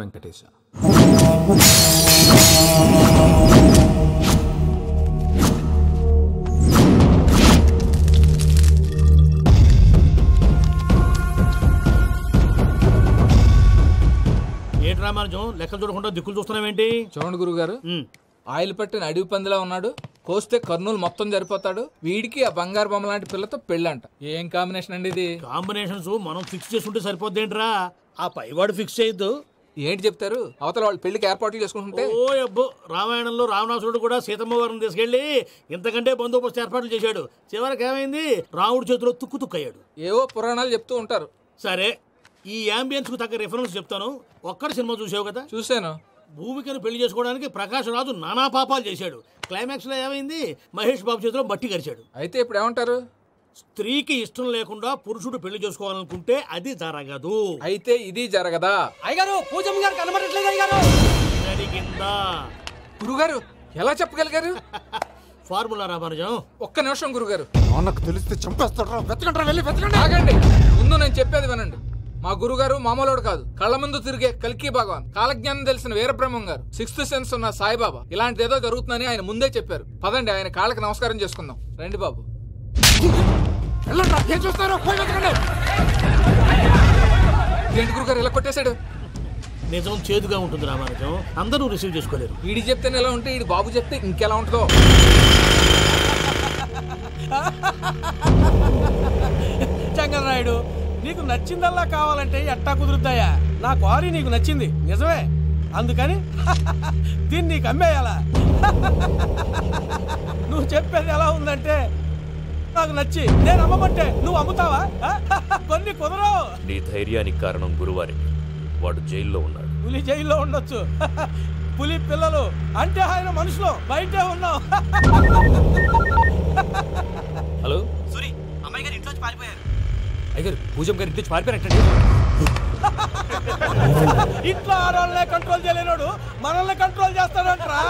వెంకటేశ. ఏంటి రామానుజం లెక్కలు చూడకుండా దిక్కులు చూస్తున్నావేంటి? చూడండి గురుగారు, ఆయిల్ పట్టిన అడవి పందిలా ఉన్నాడు, కోస్తే కర్నూలు మొత్తం సరిపోతాడు, వీడికి ఆ బంగారు బొమ్మ లాంటి పిల్లతో పెళ్ళంట. ఏం కాంబినేషన్ అండి ఇది? కాంబినేషన్స్ మనం ఫిక్స్ చేసుకుంటే సరిపోద్దేంట్రా, ఆ పైవాడు ఫిక్స్ చేయొద్దు. ఏంటి చెప్తారు? అవతల వాళ్ళు పెళ్లికి ఏర్పాట్లు చేసుకుంటుంటే. ఓ అబ్బో, రామాయణంలో రావణాసురుడు కూడా సీతమ్మ వారిని తీసుకెళ్లి ఇంతకంటే బందోబస్తు ఏర్పాట్లు చేశాడు. చివరికి ఏమైంది? రాముడి చేతిలో తుక్కు తుక్కయ్యాడు. ఏవో పురాణాలు చెప్తూ ఉంటారు. సరే, ఈ యాంబియన్స్ కు తగ్గ రిఫరెన్స్ చెప్తాను. ఒక్కడి సినిమా చూసావు కదా? చూశాను. భూమికను పెళ్లి చేసుకోవడానికి ప్రకాష్ రాజు నానా పాపాలు చేశాడు. క్లైమాక్స్ లో ఏమైంది? మహేష్ బాబు చేతిలో మట్టి గరిచాడు. అయితే ఇప్పుడు ఏమంటారు? స్త్రీకి ఇష్టం లేకుండా పురుషుడు పెళ్లి చేసుకోవాలనుకుంటే అది జరగదు. అయితే ఇది జరగదా? అయ్యగారు, పూజమ్మ గారు కనబడట్లేదు అయ్యగారు. జరిగిందా? గురుగారు ఎలా చెప్పగలిగారు? ఫార్ములా రామానుజం. ఒక్క నిమిషం గురుగారు. నాకు తెలిస్తే చంపేస్తాడు. వెతకండి, వెళ్ళి వెతకండి. ఆగండి, ముందు నేను చెప్పేది వినండి. మా గురుగారు మామూలుడు కాదు, కళ్ళ ముందు తిరిగే కల్కి భగవాన్, కాలజ్ఞానం తెలిసిన వీరబ్రహ్మం గారు, సిక్స్త్ సెన్స్ ఉన్న సాయిబాబా. ఇలాంటి ఏదో జరుగుతుందని ఆయన ముందే చెప్పారు. పదండి, ఆయన కాళ్ళకి నమస్కారం చేసుకుందాం. రండి బాబు. ఏం చూస్తారు? ఏంటి గురుగారు ఇలా కొట్టేశాడు? నిజం చేదుగా ఉంటుంది రామానుజం, అందరూ రిసీవ్ చేసుకోలేరు. వీడి చెప్తేనే ఎలా ఉంటే వీడి బాబు చెప్తే ఇంకెలా ఉంటుందో. చంగనాయుడు, నీకు నచ్చిందల్లా కావాలంటే ఎట్టా కుదురుతాయా? నా క్వారీ నీకు నచ్చింది నిజమే, అందుకని దీన్ని నీకు అమ్మేయాలా? నువ్వు చెప్పేది ఎలా ఉందంటే నాకు నచ్చి నేను అమ్మమంటే నువ్వు అమ్ముతావా? కొన్ని కుదరవు. నీ ధైర్యానికి కారణం గురువారి, వాడు జైల్లో ఉన్నాడు. పులి జైల్లో ఉండొచ్చు, పులి పిల్లలు అంటే ఆయన మనుషులు బయటే ఉన్నావు. హలో సూరి, అమ్మాయి గారు ఇంట్లోంచి పారిపోయారు. అయ్యారు, పూజం గారి ఇంటి పారిపోయారంటే. ఇంట్లో ఆడవాళ్ళనే కంట్రోల్ చేయలేనోడు మనల్ని కంట్రోల్ చేస్తాడంటరా.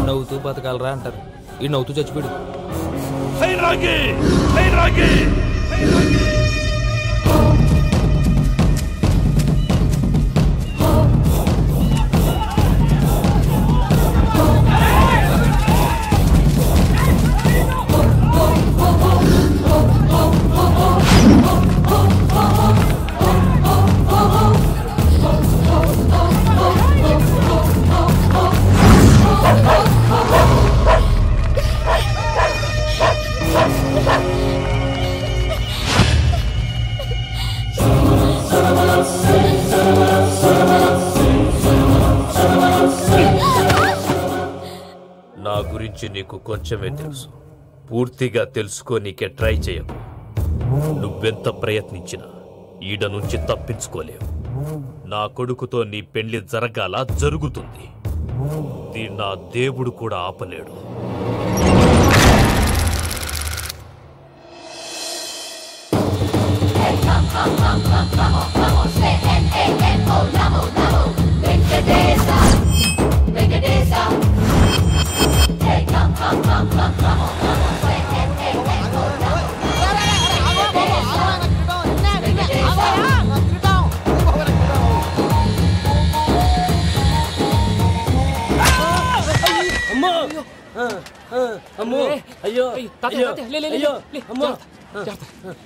నవ్వుతూ బతకాలరా అంటారు, ఈ నవ్వుతూ చచ్చిపోయాడు. నా గురించి నీకు కొంచెమే తెలుసు, పూర్తిగా తెలుసుకోనీకే ట్రై చేయకు. నువ్వెంత ప్రయత్నించినా ఈడ నుంచి తప్పించుకోలేవు. నా కొడుకుతో నీ పెళ్లి జరగాల జరుగుతుంది. దీన్ని నా దేవుడు కూడా ఆపలేడు.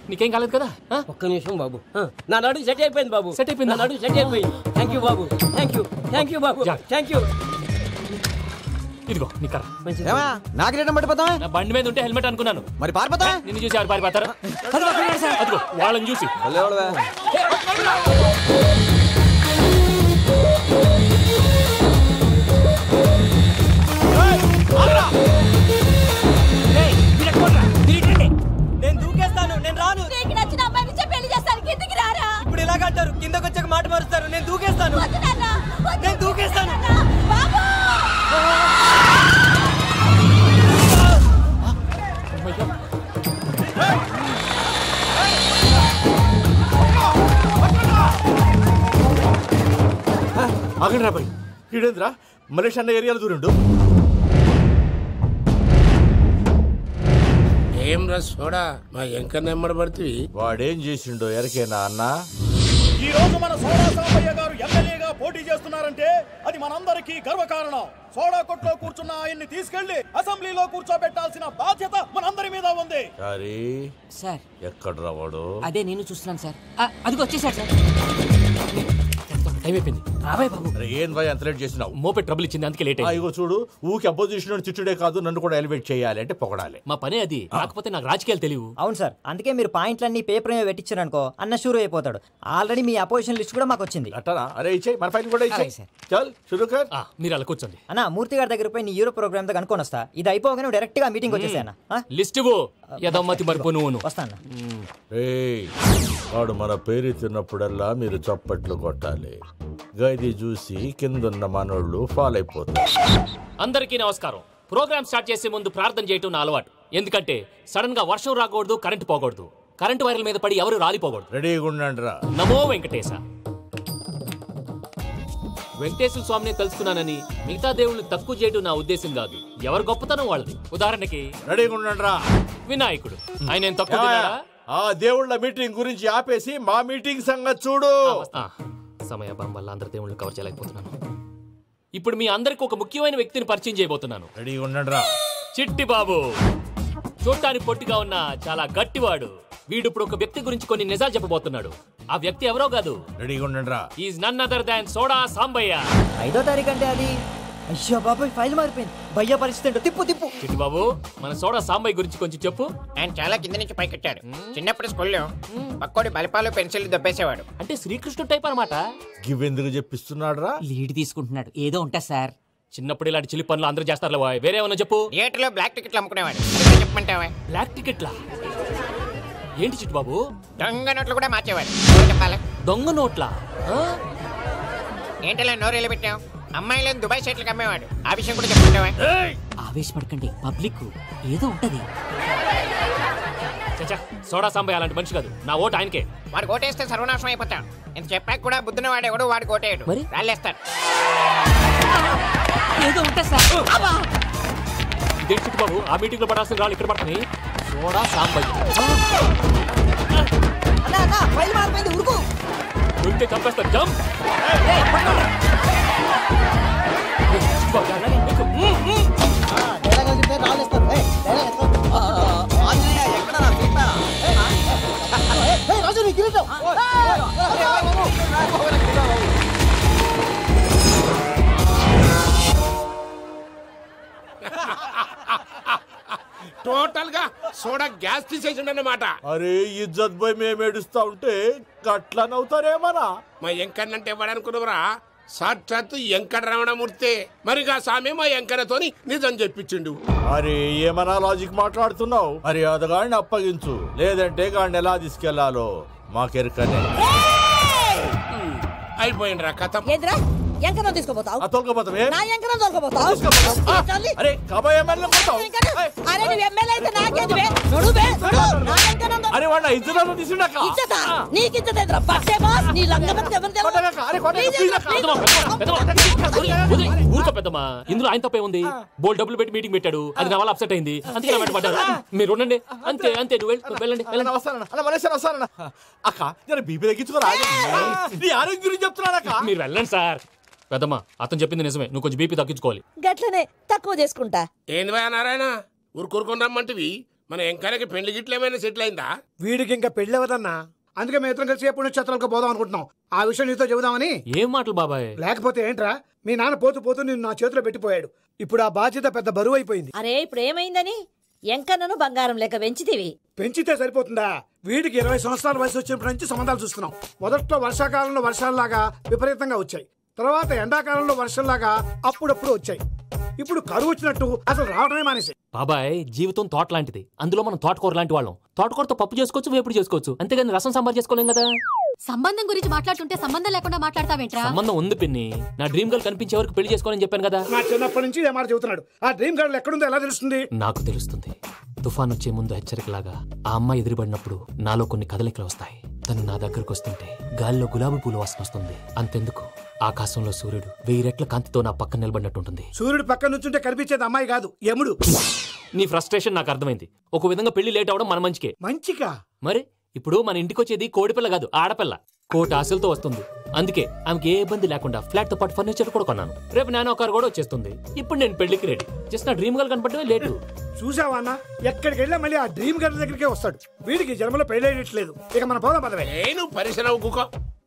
నీకేం కాలేదు కదా? ఒక్క నిమిషం బాబు, నా నడు సెట్ అయిపోయింది బాబు. సెట్ అయిపోయింది, నా నడు సెట్ అయిపోయింది. Thank you Babu, thank you, thank you Babu, thank you. ఇదిగో నీ కర్ర. నాకు రేటం పట్టిపోతా. నా బండి మీద ఉంటే హెల్మెట్ అనుకున్నాను, మరి పారిపోతా. నిన్ను చూసి ఎవరు పారిపోతారు? అదిగో వాళ్ళని చూసి. నేను దూకేస్తాను, నేను రాను. నీకు నచ్చిన అబ్బాయి నుంచే పెళ్లి చేస్తాను, కిందికి రారా. ఇప్పుడు ఇలాగంటారు, కిందకు వచ్చాక మాట మారుస్తారు. నేను దూకేస్తాను, వద్దు నాన్న, వద్దు. నేను దూకేస్తాను. బాబు ఆగండి రాబాయ్, ఈడేంద్రా మలేషియా అన్న ఏరియాలో దూరిండు. ఏం రా సోడా మా ఎంకర్ నెమ్మడి పడుతుంది. వాడేం చేసిండో ఎరకేనా అన్న? ఈ రోజు మన సోడా సాంబయ్య గారు ఎమ్మెల్యేగా పోటీ చేస్తున్నారంటే అది మనందరికీ గర్వకారణం. సోడా కొట్లో కూర్చున్న ఆయన్ని తీసుకెళ్లి అసెంబ్లీలో కూర్చోబెట్టాల్సిన బాధ్యత మనందరి మీద ఉంది. సార్ ఎక్కడ రావాడు? అదే నేను చూస్తున్నాను సార్. అదిగో వచ్చేసాడు సార్. టైం అయిపోయింది. రాబాయ్ బాబు. ఏం భయ అంత లేట్ చేసినావు? మోపే ట్రబుల్ ఇచ్చింది, అందుకే లేట్ అయింది. ఇగో చూడు, ఊకి అపోజిషన్ తిట్టుడే కాదు, నన్ను కూడా ఎలివేట్ చేయాలి అంటే పొగడాలి. మా పనే అది. కాకపోతే నాకు రాజకీయాలు తెలియవు. అవును సార్, అందుకే మీరు పాయింట్లన్నీ పేపర్ మీద పెట్టించారు అనుకో అన్న షూర్ అయిపోతాడు. ఆల్రెడీ మీ అపోజిషన్ లిస్ట్ కూడా మాకు వచ్చింది. అట్టనా? అరే ఇచ్చేయి, మన ఫైల్ కూడా ఇచ్చేయి. చల్ షురూ కర్. మీరు అలా కూర్చోండి. అన్న మూర్తి గారి దగ్గర పోయి నీ యూరో ప్రోగ్రామ్ తో కనుక్కొని వస్తా. ఇది అయిపోగానే డైరెక్ట్ గా మీటింగ్ వచ్చేసాను. లిస్ట్ యదమ్మతి మరిపో నువ్వు వస్తాను. వాడు మన పేరు తిన్నప్పుడల్లా మీరు చప్పట్లు కొట్టాలి. గది చూసి కిందున్న మనోళ్ళు ఫాలో అయిపోతారు. అందరికీ నమస్కారం. ప్రోగ్రామ్ స్టార్ట్ చేసే ముందు ప్రార్థన చేయటం నా అలవాటు. ఎందుకంటే సడన్ గా వర్షం రాకూడదు, కరెంట్ పోకూడదు, కరెంట్ వైర్ల మీద పడి ఎవరు రాలిపోకూడదు. రెడీగా ఉండండి రా. నమో వెంకటేశ. వెంకటేశ్వర స్వామిని తెలుసుకున్నానని మిగతా దేవుళ్ళని తక్కువ చేయడం నా ఉద్దేశం కాదు. ఎవరు గొప్పతనం వాళ్ళది. ఉదాహరణకి రెడీగా ఉండండి రా. వినాయకుడు, ఆయన ఏం తక్కువ తిన్నాడా? ఆ దేవుళ్ళ మీటింగ్ గురించి ఆపేసి మా మీటింగ్ సంగతి చూడు. సమయాభావం వల్ల అందరి దేవుళ్ళని కవర్ చేయలేకపోతున్నాను. ఇప్పుడు మీ అందరికి ఒక ముఖ్యమైన వ్యక్తిని పరిచయం చేయబోతున్నాను. రెడీగా ఉండండి రా. చిట్టి బాబు. చూడ్డానికి పొట్టిగా ఉన్న చాలా గట్టివాడు. వీడు ఇప్పుడు ఒక వ్యక్తి గురించి కొన్ని నిజాలు చెప్పబోతున్నాడు. ఆ వ్యక్తి ఎవరో కాదు. రెడీగా ఉండండి రా. Is none other than soda Sambayya. 5వ తారీఖు అంటే అది. అయ్యో బాబాయ్, ఫైల్ మారిపోయింది. భయ్య పరిస్థితి ఏంటో తిప్పు తిప్పు. చిట్టి బాబు, మన సోడా సాంబయ్య గురించి కొంచెం చెప్పు. ఆయన చాలా కింద నుంచి పైకెట్టాడు. చిన్నప్పుడు స్కూల్లో పక్కోడి బలిపాలు పెన్సిల్ దొబ్బేసేవాడు. అంటే శ్రీకృష్ణుడు టైప్ అనమాట. గివెందుకు చెప్పిస్తున్నాడు రా? లీడ్ తీసుకుంటున్నాడు. ఏదో ఉంటా సార్. చిన్నప్పుడు ఇలాంటి చిలి పనులు అందరూ చేస్తారు. వేరే ఏమన్నా చెప్పు. థియేటర్లో బ్లాక్ టికెట్లు అమ్ముకునేవాడు. చెప్పమంటావా? బ్లాక్ టికెట్లా? ఏంటి చిట్టు బాబు? దొంగ నోట్లు కూడా మార్చేవాడు. చెప్పాలి. దొంగ నోట్లా? ఏంటలా నోరేళ్ళు పెట్టావు? అమ్మాయిలను దుబాయ్ షర్ట్లకు అమ్మేవాడు. ఆ విషయం కూడా చెప్పమంటావా? ఆవేశపడకండి, పబ్లిక్ ఏదో ఉంటది. సోడా సాంబయ్య అలాంటి మనిషి కాదు. నా ఓటు ఆయనకే. వాడు ఓటేస్తే సర్వనాశనం అయిపోతాడు. ఇంత చెప్పాక కూడా బుద్ధిన వాడు ఎవడు వాడు ఓటేయడు. రాళ్ళేస్తాడు. ఏదో ఉంటా సార్. ఇదేంటి చిట్టు బాబు, ఆ మీటింగ్ లో పడాల్సిన రాళ్ళు ఇక్కడ పడుతున్నాయి. సోడా సాంబయ్య ఉంటే చంపేస్తారు. జంప్. టోటల్ గా సోడా గ్యాస్ తీసేసిండు అన్నమాట. అరే ఇజ్జత్ పోయి మేము ఏడుస్తా ఉంటే గట్లా నవ్వుతారేమరా? మా ఎంకన్నంటే ఎవడనుకున్నావురా? సాక్షాత్తు ఎంకట రమణమూర్తి. మరిగా సామె మా ఎంకన్నతోని నిజం చెప్పించిండు. అరే ఏమన్నా లాజిక్ మాట్లాడుతున్నావు? అరే అదగాడిని అప్పగించు, లేదంటే గాడిని ఎలా తీసుకెళ్లాలో మాకెరకనే. అయిపోయిండ్రా కథ. ఎంకరం తీసుకోపోతావు? తోలుకోపోతావే? నా ఎంకరం తోలుకోపోతావు? అరే కాబోయే ఎమ్మెల్యే పోతావు. అరే నువ్వు ఎమ్మెల్యే అయితే నాకేది బే? నడు బే, నడు. నా ఎంకరం అరే వాడిన ఇజ్జత్ తీసుకుండాక. ఇజ్జతా? నీకు ఇజ్జత ఏంట్రా? పట్టే బాస్ నీ లంగమతి ఎవరు తెలుసు? ఊరుకో పెద్దమ్మా, ఇందులో ఆయన తప్పే ఉంది. బోల్ డబ్బులు పెట్టి మీటింగ్ పెట్టాడు, అది నా వల్ల అప్సెట్ అయింది, అందుకే నా వెంట పడ్డారు. మీరు ఉండండి. అంతే అంతే, నువ్వు వెళ్ళండి. అక్క జర బీపీ తగ్గించుకోరా. నీ ఆరోగ్యం గురించి చెప్తున్నానక్క. మీరు వెళ్ళండి సార్. పెద్దమ్మా, అతను చెప్పింది నిజమే. నువ్వు కొంచెం బీపీ తగ్గించుకోవాలి. గట్లనే తక్కువ చేసుకుంటా. ఏంది భయ నారాయణ, ఊరుకూరుకొని రమ్మంటివి? మన ఎంకన్నకి పెళ్లి గిట్ల ఏమైనా సెటిల్ అయిందా? వీడికి ఇంకా పెళ్లి అవ్వదన్నా. అందుకే మేము ఇద్దరం కలిసి పుణ్యక్షేత్రాలకు పోదాం అనుకుంటున్నాం. ఆ విషయం నీతో చెబుదామని. ఏం మాటలు బాబాయ్? లేకపోతే ఏంట్రా, మీ నాన్న పోతూ పోతూ నిన్ను నా చేతిలో పెట్టిపోయాడు. ఇప్పుడు ఆ బాధ్యత పెద్ద బరువు అయిపోయింది. అరే ఇప్పుడు ఏమైందని? ఎంకన్నను బంగారం లెక్క పెంచితివి. పెంచితే సరిపోతుందా? వీడికి 20 సంవత్సరాల వయసు వచ్చినప్పటి నుంచి సంబంధాలు చూస్తున్నాం. మొదట్లో వర్షాకాలంలో వర్షాలలాగా విపరీతంగా వచ్చాయి. తర్వాత ఎండాకాలంలో వర్షంలాగా అప్పుడప్పుడు వచ్చాయి. ఇప్పుడు కరువు వచ్చినట్టు అసలు రావడమే మానేసి. బాబాయ్, జీవితం తోట లాంటిది. అందులో మనం తోటకూర లాంటి వాళ్ళం. తోటకూరతో పప్పు చేసుకోవచ్చు, వేపుడు చేసుకోవచ్చు, అంతేగాని రసం సాంబార్ చేసుకోలేం కదా. సంబంధం గురించి మాట్లాడుతుంటే సంబంధం లేకుండా మాట్లాడతావేంట్రా? సంబంధం ఉంది పిన్ని. నా డ్రీమ్ గర్ల్ కనిపించే వరకు పెళ్లి చేసుకోవాలని చెప్పాను కదా. నా చిన్నప్పటి నుంచి ఏ మాట చెబుతున్నాడు. ఆ డ్రీమ్ గర్ల్ ఎక్కడుందో ఎలా తెలుస్తుంది? నాకు తెలుస్తుంది. తుఫాన్ వచ్చే ముందు హెచ్చరికలాగా ఆ అమ్మాయి ఎదురుపడినప్పుడు నాలో కొన్ని కదలికలు వస్తాయి. తను నా దగ్గరకు వస్తుంటే గాలిలో గులాబీ పూలు వాసన వస్తుంది. అంతెందుకు, ఆకాశంలో సూర్యుడు 1000 రెట్ల కాంతితో నా పక్కన నిలబడినట్టుంటుంది. సూర్యుడు పక్కన నుంచుంటే కనిపించేది అమ్మాయి కాదు, యముడు. నీ ఫ్రస్ట్రేషన్ నాకు అర్థమైంది. ఒక విధంగా పెళ్లి లేట్ అవడం మన మంచికే. మంచిగా? మరి ఇప్పుడు మన ఇంటికి వచ్చేది కోడిపిల్ల కాదు, ఆడపిల్ల. కోటి ఆశలతో వస్తుంది. అందుకే ఆమెకి ఏ ఇబ్బంది లేకుండా ఫ్లాట్ తో పాటు ఫర్నిచర్ కూడా కొన్నాను. రేపు నానో కారు కూడా వచ్చేస్తుంది. ఇప్పుడు నేను పెళ్లికి రెడీ. జస్ట్ నా డ్రీమ్ గర్ల్ కనపడమే లేటు. చూసావా అన్న, ఎక్కడికి వెళ్ళా మళ్ళీ ఆ డ్రీమ్ గర్ల్ దగ్గరికే వస్తాడు. వీడికి జన్మలో పెళ్ళేయట్లేదు. ఇక మన పోదాం పదవే. నేను పరిశ్రమ కుక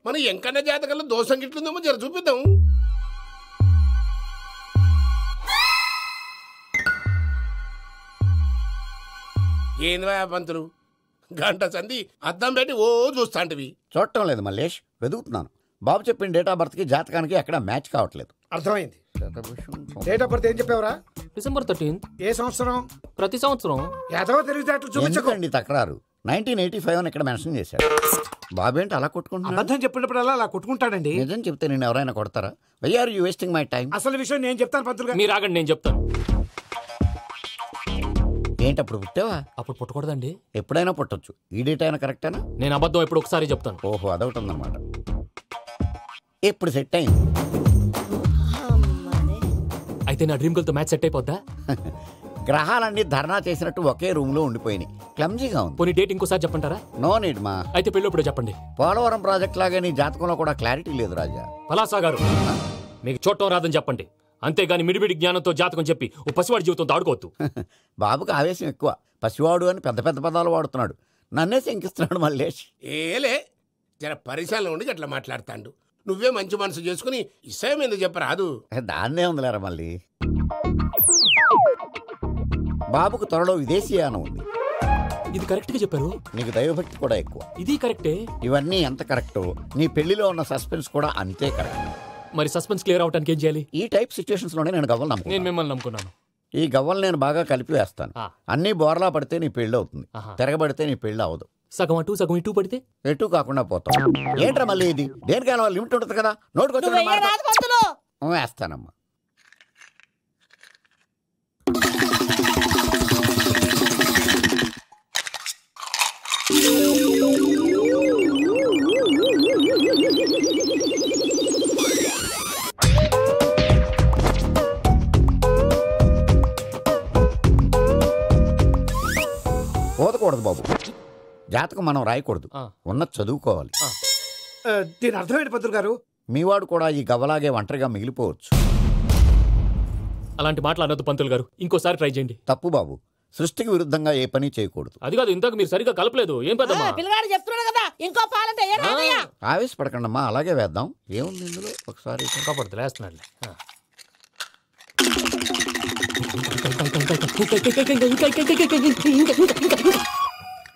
మన ఎంకన్న జాతకంలో దోషం గిట్లుందేమో జర చూపిద్దాం. ఏంద్రా పంతులు, గంట సంధి అద్దం పెట్టి ఓ చూస్తాంటివి. చూడటం లేదు మల్లేష్, వెతుకుతున్నాను. బాబు చెప్పిన డేట్ ఆఫ్ బర్త్ కి జాతకానికి ఎక్కడ మ్యాచ్ కావట్లేదు. అర్థమైంది. డేట్ ఆఫ్ బర్త్ ఏం చెప్పావురా? December 13th. ఏ సంవత్సరం? ప్రతి సంవత్సరం. ఏదో తెలివితేటలు చూపించకండి. తక్రారు 1985 అని ఇక్కడ మెన్షన్ చేశాడు. బాబు ఏంటి అలా కొట్టుకుంటున్నాడు? అబద్ధం చెప్పినప్పుడు అలా కొట్టుకుంటాడండి. నిజం చెప్తే నేను ఎవరైనా కొడతారా? Why are you wasting my time? అసలు విషయం నేను చెప్తాను పంతులు గారు. మీరు ఆగండి, నేను చెప్తాను. ఏంటి అప్పుడు పుట్టావా? అప్పుడు పుట్టకూడదండి. ఎప్పుడైనా పుట్టొచ్చు. ఈ డేట్ అయినా కరెక్టేనా? నేను అబద్ధం ఎప్పుడు ఒకసారి చెప్తాను. ఓహో, అదొకటి ఉందన్నమాట. ఎప్పుడు సెట్ అయింది? అయితే నా డ్రీమ్ గర్ల్ తో మ్యాచ్ సెట్ అయిపోద్దా? గ్రహాలన్నీ ధర్నా చేసినట్టు ఒకే రూమ్ లో ఉండిపోయినాయి. క్లమ్జీగా ఉంది. పోనీ డేట్ ఇంకోసారి చెప్పంటారా? నో నీడ్ మా. అయితే పెళ్ళప్పుడు చెప్పండి. పోలవరం ప్రాజెక్ట్ లాగా నీ జాతకంలో కూడా క్లారిటీ లేదు రాజా. పలాసా గారు, మీకు చూడటం రాదని చెప్పండి. అంతేగాని మిడిమిడి జ్ఞానంతో జాతకం చెప్పి ఓ పసివాడి జీవితంతో ఆడుకోవద్దు. బాబుకి ఆవేశం ఎక్కువ. పసివాడు అని పెద్ద పెద్ద పదాలు వాడుతున్నాడు. నన్నే శంకిస్తున్నాడు మల్లేష్. ఏలే జర పరిశ్రమలో ఉండి అట్లా మాట్లాడతాడు. నువ్వే మంచి మనసు చేసుకుని ఇష్టం ఎందుకు చెప్పరాదు? దాన్నే ఉందిలేరా మళ్ళీ. బాబుకు త్వరలో విదేశీయానం ఉంది. ఇది కరెక్ట్ గా చెప్పారు. నీకు దైవభక్తి కూడా ఎక్కువ. ఇది కరెక్టే. ఇవన్నీ ఎంత కరెక్టో నీ పెళ్లిలో ఉన్న సస్పెన్స్ కూడా అంతే కరెక్ట్. మరి సస్పెన్స్ క్లియర్ అవడానికి ఏం చేయాలి? ఈ టైప్ సిచ్యువేషన్స్ లోనే నేను గవ్వలు నమ్ముకున్నాను. నేను మిమ్మల్ని నమ్ముకున్నాను. ఈ గవ్వలు నేను బాగా కలిపి వేస్తాను. అన్ని బోర్లా పడితే నీ పెళ్లి అవుతుంది. తిరగబడితే నీ పెళ్లి అవదు. సగం అటు సగం ఇటు పడితే ఎటు కాకుండా పోతాం. ఏంట్రా మళ్ళీ ఇది? దేనికైనా లిమిట్ ఉంటుంది కదా. నోటుకొచ్చి వేస్తానమ్మా. పోదకూడదు బాబు. జాతకం మనం రాయకూడదు, ఉన్నది చదువుకోవాలి. దీని అర్థమైంది పంతులు గారు. మీవాడు కూడా ఈ గవ్వలాగే ఒంటరిగా మిగిలిపోవచ్చు. అలాంటి మాటలు అనొద్దు పంతులు గారు. ఇంకోసారి ట్రై చేయండి. తప్పు బాబు. సృష్టికి విరుద్ధంగా ఏ పని చేయకూడదు. అది కాదు, ఇంతకు మీరు సరిగ్గా కలపలేదు. ఏం పెద్దమ్మా? పిల్లగాడు చెప్తున్నాడు కదా, ఇంకో పాలంటే ఆవేశపడకండమ్మా, అలాగే వేద్దాం. ఏముంది ఇందులో? ఒకసారి కాపాడుతు వేస్తున్నాడు.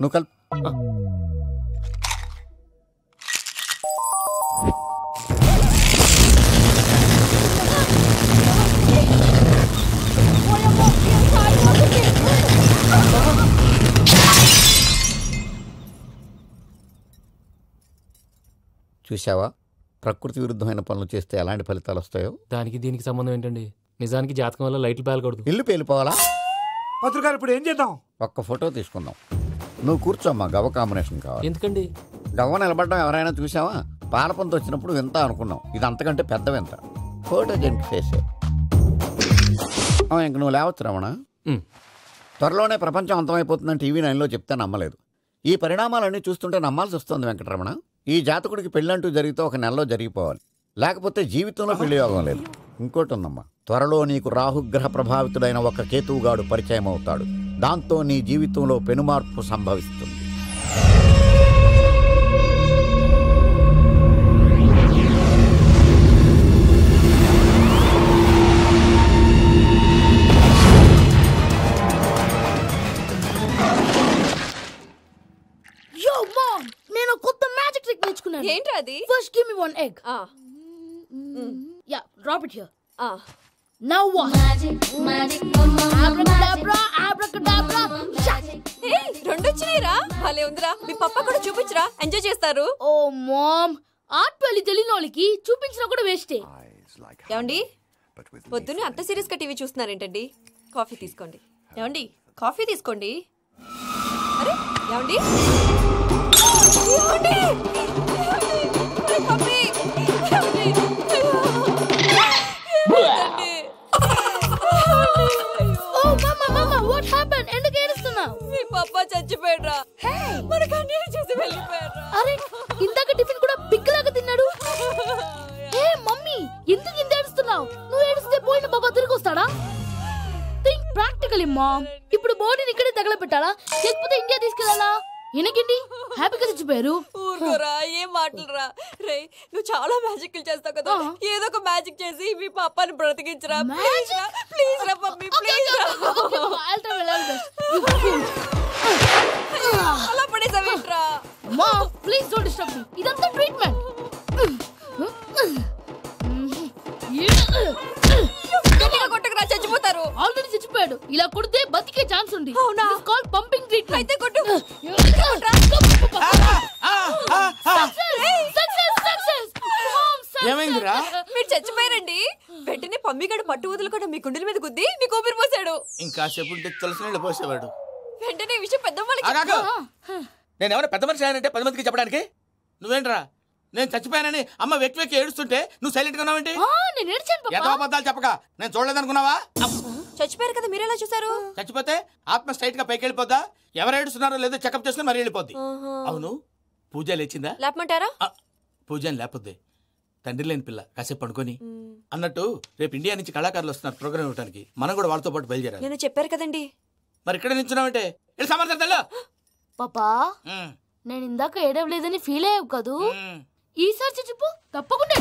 నువ్వు కల్. చూసావా, ప్రకృతి విరుద్ధమైన పనులు చేస్తే ఎలాంటి ఫలితాలు వస్తాయో. దానికి దీనికి సంబంధం ఏంటండి? నిజానికి జాతకం వల్ల లైట్లు పేలకూడదు. ఇల్లు పేలిపోవాలా? పంతులు గారు ఇప్పుడు ఏం చేద్దాం? ఒక్క ఫోటో తీసుకుందాం. నువ్వు కూర్చోమ్మా. గవ్వ కాంబినేషన్ కావాలి. ఎందుకండి? గవ్వ నిలబడడం ఎవరైనా చూసావా? పాలపంత వచ్చినప్పుడు వింత అనుకున్నాం. ఇది అంతకంటే పెద్ద వింత. ఫోటో జెంట్ చేసే. ఇంక నువ్వు లేవచ్చు రమణ. త్వరలోనే ప్రపంచం అంతమైపోతుందని టీవీ 9లో చెప్తే నమ్మలేదు. ఈ పరిణామాలన్నీ చూస్తుంటే నమ్మాల్సి వస్తుంది వెంకటరమణ. ఈ జాతకుడికి పెళ్ళంటూ జరిగితే ఒక నెలలో జరిగిపోవాలి, లేకపోతే జీవితంలో పెళ్లి యోగం లేదు. ఇంకోటి ఉందమ్మా, త్వరలో నీకు రాహుగ్రహ ప్రభావితుడైన ఒక కేతువుగాడు పరిచయం అవుతాడు. దాంతో నీ జీవితంలో పెనుమార్పు సంభవిస్తుంది. నేను కొత్త మ్యాజిక్ ట్రిక్ నేర్చుకున్నాను. ఏంటి అది? First give me one egg. Yeah, drop it here. Now what? Abracadabra, abracadabra. Hey, రెండు వచ్చినాయిరా. భలే ఉందిరా. మీ పప్ప కూడా చూపించరా, ఎంజాయ్ చేస్తారు. ఓ మామ్, ఆర్ట్ పెళ్లి తెలియని వాళ్ళకి చూపించినా కూడా వేస్టే. ఏమండి, పొద్దున్నే అంత సీరియస్ గా టీవీ చూస్తున్నారేంటండి? కాఫీ తీసుకోండి. ఏమండి, కాఫీ తీసుకోండి. అరే ఏమండి, Oh, mama, what happened? అరే ఇందాక టిఫిన్ కూడా పిక్కలాగా తిన్నాడు. ఏ మమ్మీ ఎందుకు ఇంత ఏడుస్తున్నావు? నువ్వు ఏడిస్తే పోయిన బాబా తిరిగి వస్తాడా? Think practically mom. ఇప్పుడు బాడీని ఇక్కడే తగలబెట్టాలా లేకపోతే ఇండియా తీసుకెళ్లాలా? ఎనకండి హ్యాపీగా చచ్చిపోయారు. ఊరుకోరా, ఏం మాటలురా. రే నువ్వు చాలా మ్యాజిక్లు చేస్తావు కదా, ఏదో ఒక మ్యాజిక్ చేసి మీ పాపాని బ్రతికించరా. ప్లీజ్ రా మమ్మీ, ప్లీజ్ రా. అలా పడేసావేంట్రా? మా ప్లీజ్ డోంట్ డిస్టర్బ్ మీ. ఇదంతా ట్రీట్మెంట్. కొట్టకురా, చచ్చిపోతారు. ఆల్రెడీ చచ్చిపోయాడు. ఇలా కొడితే బతికే ఛాన్స్ ఉంది. Call pumping treatment. అయితే కొట్టు. ఏమైందిరా? మీరు చచ్చిపోయారండి. వెంటనే పమ్మిగాడు మట్టు వదులుకుండా మీ గుండెల మీద గుద్ది మీకు ఊపిరి పోసాడు. ఇంకా సేపు తెలిసిన పోసేవాడు. వెంటనే ఈ విషయం పెద్ద నేను ఎవరైనా పెద్ద మనిషి అంటే 10 మందికి చెప్పడానికి. నువ్వేంట్రా నేను చచ్చిపోయానని అమ్మ వెక్కి వెక్కి ఏడుస్తుంటే నువ్వు సైలెంట్ గా ఉన్నావేంటి? నేను ఏడ్చాను ఎంతో అబద్ధాలు చెప్పక నేను చూడలేదనుకున్నావా? చచ్చిపోయారు కదా, మీరెలా చూసారు? చచ్చిపోతే ఆత్మ స్ట్రైట్ గా పైకి వెళ్ళిపోద్దా? ఎవరు ఏడుస్తున్నారో లేదో చెకప్ చేసుకుని మరీ వెళ్ళిపోద్ది. అవును, పూజ లేచిందా? లేపమంటారా? పూజ అని లేకపోద్ది. తండ్రి లేని పిల్ల కాసేపు పడుకొని. అన్నట్టు రేపు ఇండియా నుంచి కళాకారులు వస్తున్నారు ప్రోగ్రామ్ ఇవ్వడానికి. మనం కూడా వాళ్ళతో పాటు బయలుదేరాలి. నేను చెప్పారు కదండి. మరి ఇక్కడ నిల్చున్నావంటే వెళ్ళి సమర్థతల్లో. పాపా నేను ఇందాక ఏడవలేదని ఫీల్ అయ్యావు కదూ. ఈసారి చచ్చిపో, తప్పకుండా